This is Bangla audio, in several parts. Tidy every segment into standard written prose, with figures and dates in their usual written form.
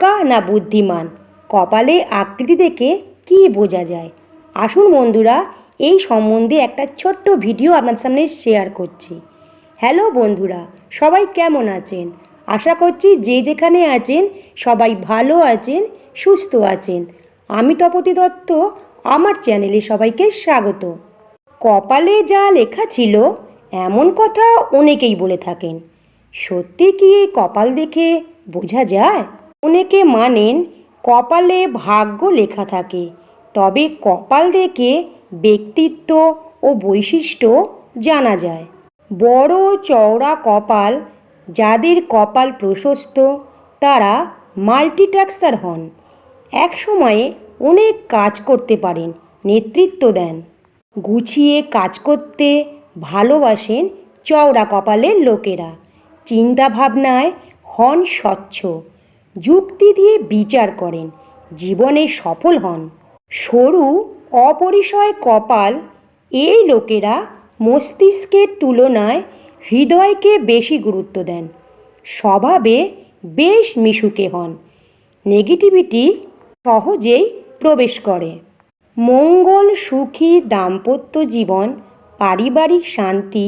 বোকা না বুদ্ধিমান, কপালে আকৃতি দেখে কী বোঝা যায়? আসুন বন্ধুরা, এই সম্বন্ধে একটা ছোট্ট ভিডিও আপনার সামনে শেয়ার করছি। হ্যালো বন্ধুরা, সবাই কেমন আছেন? আশা করছি যে যেখানে আছেন সবাই ভালো আছেন, সুস্থ আছেন। আমি তপতী দত্ত, আমার চ্যানেলে সবাইকে স্বাগত। কপালে যা লেখা ছিল এমন কথা অনেকেই বলে থাকেন। সত্যি কি এই কপাল দেখে বোঝা যায়? অনেকে মানেন কপালে ভাগ্য লেখা থাকে, তবে কপাল দেখে ব্যক্তিত্ব ও বৈশিষ্ট্য জানা যায়। বড় চওড়া কপাল, যাদের কপাল প্রশস্ত, তারা মাল্টিটাস্কার হন। এক সময়ে অনেক কাজ করতে পারেন, নেতৃত্ব দেন। গুছিয়ে কাজ করতে ভালোবাসেন চওড়া কপালের লোকেরা। চিন্তা ভাবনায় হন স্বচ্ছ, যুক্তি দিয়ে বিচার করেন, জীবনে সফল হন। সরু অপরিসয় কপাল, এই লোকেরা মস্তিষ্কের তুলনায় হৃদয়কে বেশি গুরুত্ব দেন। স্বভাবে বেশ মিশুকে হন, নেগেটিভিটি সহজেই প্রবেশ করে। মঙ্গল সুখী দাম্পত্য জীবন, পারিবারিক শান্তি,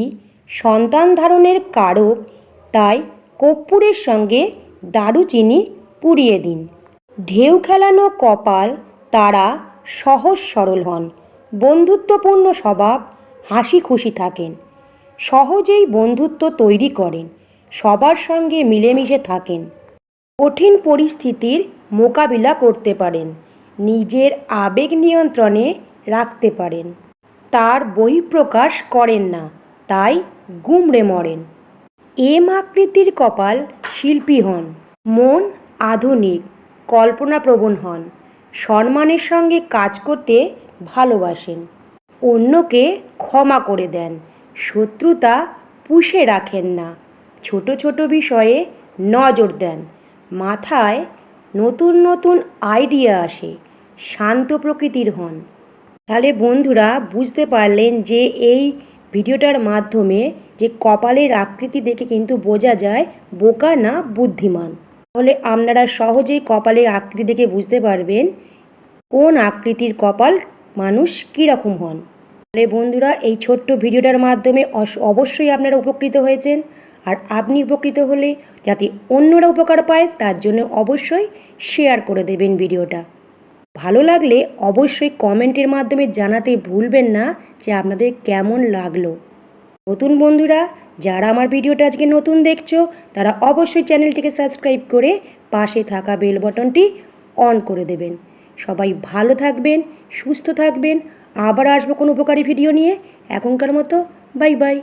সন্তান ধারণের কারক, তাই কর্পূরের সঙ্গে দারুচিনি পুড়িয়ে দিন। ঢেউ খেলানো কপাল, তারা সহজ সরল হন, বন্ধুত্বপূর্ণ স্বভাব, হাসি খুশি থাকেন, সহজেই বন্ধুত্ব তৈরি করেন, সবার সঙ্গে মিলেমিশে থাকেন। কঠিন পরিস্থিতির মোকাবিলা করতে পারেন, নিজের আবেগ নিয়ন্ত্রণে রাখতে পারেন। তার বহিঃপ্রকাশ করেন না, তাই গুমড়ে মরেন। এম আকৃতির কপাল শিল্পী হন, মন আধুনিক, কল্পনাপ্রবণ হন, সম্মানের সঙ্গে কাজ করতে ভালোবাসেন, অন্যকে ক্ষমা করে দেন, শত্রুতা পুষে রাখেন না, ছোট ছোট বিষয়ে নজর দেন, মাথায় নতুন নতুন আইডিয়া আসে, শান্ত প্রকৃতির হন। তাহলে বন্ধুরা, বুঝতে পারলেন যে এই ভিডিওটার মাধ্যমে যে কপালের আকৃতি দেখে কিন্তু বোঝা যায় বোকা না বুদ্ধিমান। তাহলে আপনারা সহজেই কপালের আকৃতি দেখে বুঝতে পারবেন কোন আকৃতির কপাল মানুষ কীরকম হন। তাহলে বন্ধুরা, এই ছোট্ট ভিডিওটার মাধ্যমে অবশ্যই আপনারা উপকৃত হয়েছেন। আর আপনি উপকৃত হলে যাতে অন্যরা উপকার পায় তার জন্য অবশ্যই শেয়ার করে দেবেন ভিডিওটা। ভালো লাগলে অবশ্যই কমেন্টের মাধ্যমে জানাতে ভুলবেন না যে আপনাদের কেমন লাগলো। নতুন বন্ধুরা যারা আমার ভিডিওটা আজকে নতুন দেখছো, তারা অবশ্যই চ্যানেলটিকে সাবস্ক্রাইব করে পাশে থাকা বেল বাটনটি অন করে দেবেন। সবাই ভালো থাকবেন, সুস্থ থাকবেন। আবার আসবো কোনো উপকারী ভিডিও নিয়ে। এখনকার মতো বাই বাই।